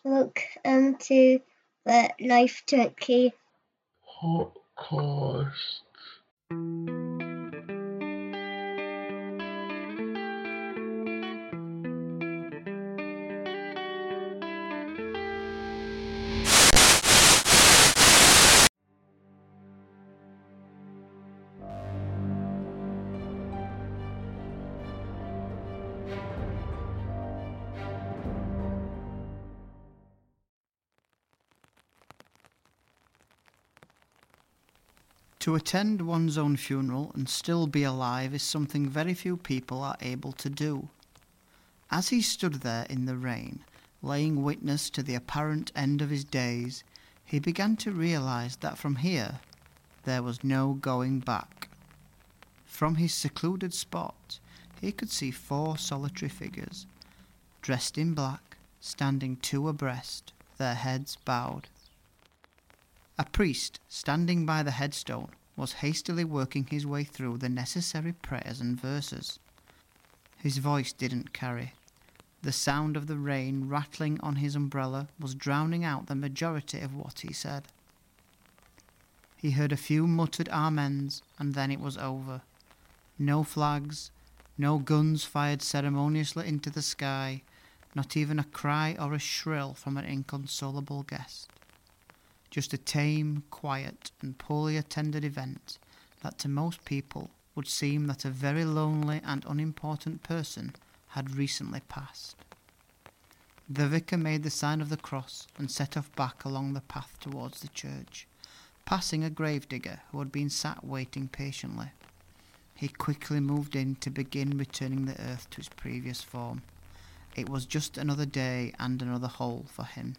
look to the life turkey. Podcast. To attend one's own funeral and still be alive is something very few people are able to do. As he stood there in the rain, laying witness to the apparent end of his days, he began to realize that from here there was no going back. From his secluded spot, he could see 4 solitary figures, dressed in black, standing 2 abreast, their heads bowed. A priest, standing by the headstone, was hastily working his way through the necessary prayers and verses. His voice didn't carry. The sound of the rain rattling on his umbrella was drowning out the majority of what he said. He heard a few muttered amens, and then it was over. No flags, no guns fired ceremoniously into the sky, not even a cry or a shrill from an inconsolable guest. Just a tame, quiet, and poorly attended event that to most people would seem that a very lonely and unimportant person had recently passed. The vicar made the sign of the cross and set off back along the path towards the church, passing a gravedigger who had been sat waiting patiently. He quickly moved in to begin returning the earth to its previous form. It was just another day and another hole for him.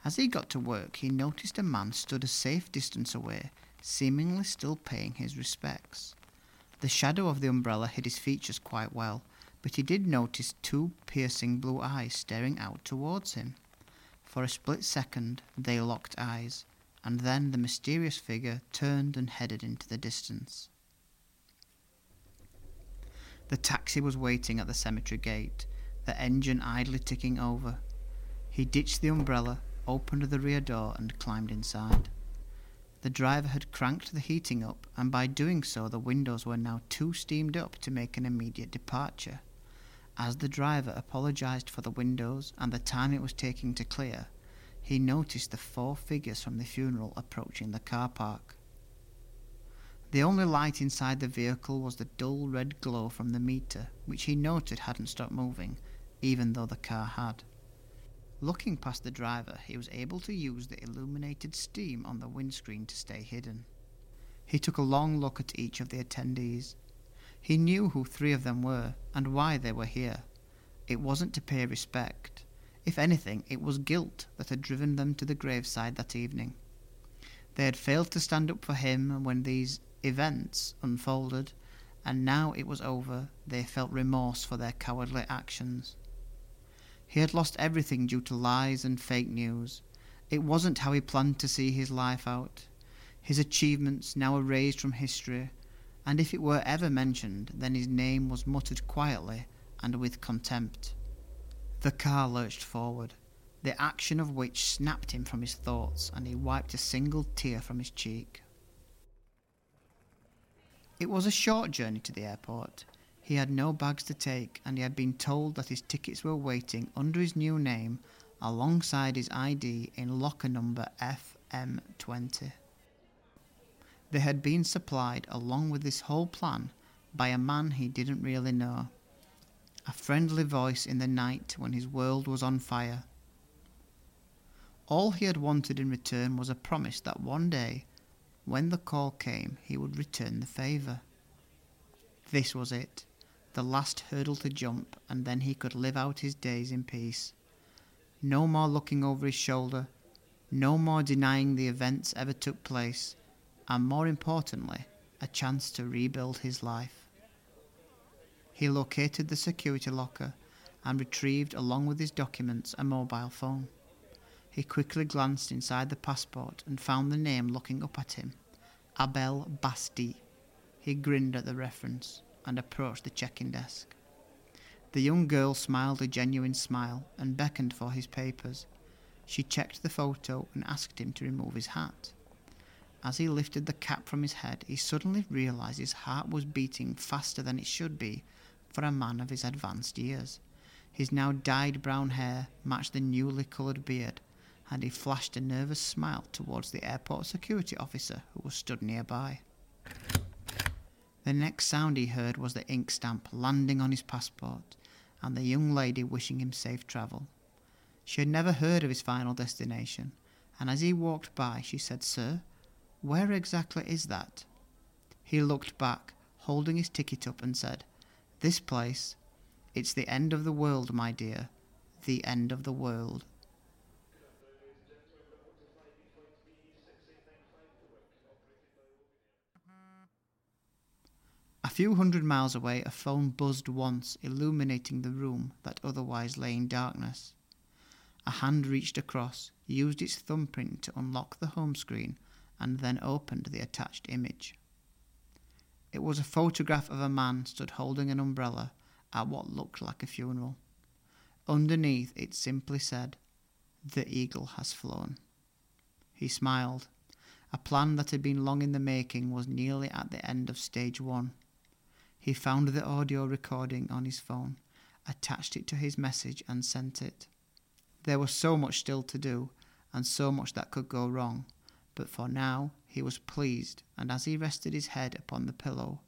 As he got to work, he noticed a man stood a safe distance away, seemingly still paying his respects. The shadow of the umbrella hid his features quite well, but he did notice 2 piercing blue eyes staring out towards him. For a split second they locked eyes, and then the mysterious figure turned and headed into the distance. The taxi was waiting at the cemetery gate, the engine idly ticking over. He ditched the umbrella, opened the rear door and climbed inside. The driver had cranked the heating up, and by doing so the windows were now too steamed up to make an immediate departure. As the driver apologised for the windows and the time it was taking to clear, he noticed the 4 figures from the funeral approaching the car park. The only light inside the vehicle was the dull red glow from the meter, which he noted hadn't stopped moving, even though the car had. Looking past the driver, he was able to use the illuminated steam on the windscreen to stay hidden. He took a long look at each of the attendees. He knew who 3 of them were, and why they were here. It wasn't to pay respect. If anything, it was guilt that had driven them to the graveside that evening. They had failed to stand up for him when these events unfolded, and now it was over, they felt remorse for their cowardly actions. He had lost everything due to lies and fake news. It wasn't how he planned to see his life out. His achievements now erased from history, and if it were ever mentioned, then his name was muttered quietly and with contempt. The car lurched forward, the action of which snapped him from his thoughts, and he wiped a single tear from his cheek. It was a short journey to the airport. He had no bags to take, and he had been told that his tickets were waiting under his new name alongside his ID in locker number FM20. They had been supplied along with this whole plan by a man he didn't really know, a friendly voice in the night when his world was on fire. All he had wanted in return was a promise that one day, when the call came, he would return the favour. This was it. The last hurdle to jump, and then he could live out his days in peace. No more looking over his shoulder, no more denying the events ever took place, and more importantly, a chance to rebuild his life. He located the security locker and retrieved, along with his documents, a mobile phone. He quickly glanced inside the passport and found the name looking up at him, Abel Basti. He grinned at the reference and approached the check-in desk. The young girl smiled a genuine smile and beckoned for his papers. She checked the photo and asked him to remove his hat. As he lifted the cap from his head, he suddenly realised his heart was beating faster than it should be for a man of his advanced years. His now dyed brown hair matched the newly coloured beard, and he flashed a nervous smile towards the airport security officer who was stood nearby. The next sound he heard was the ink stamp landing on his passport, and the young lady wishing him safe travel. She had never heard of his final destination, and as he walked by she said, "Sir, where exactly is that?" He looked back, holding his ticket up, and said, "This place. It's the end of the world, my dear. The end of the world." A few hundred miles away, a phone buzzed once, illuminating the room that otherwise lay in darkness. A hand reached across, used its thumbprint to unlock the home screen, and then opened the attached image. It was a photograph of a man stood holding an umbrella at what looked like a funeral. Underneath it simply said, "The eagle has flown." He smiled. A plan that had been long in the making was nearly at the end of stage one. He found the audio recording on his phone, attached it to his message, and sent it. There was so much still to do, and so much that could go wrong, but for now he was pleased, and as he rested his head upon the pillow,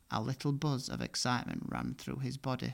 a little buzz of excitement ran through his body.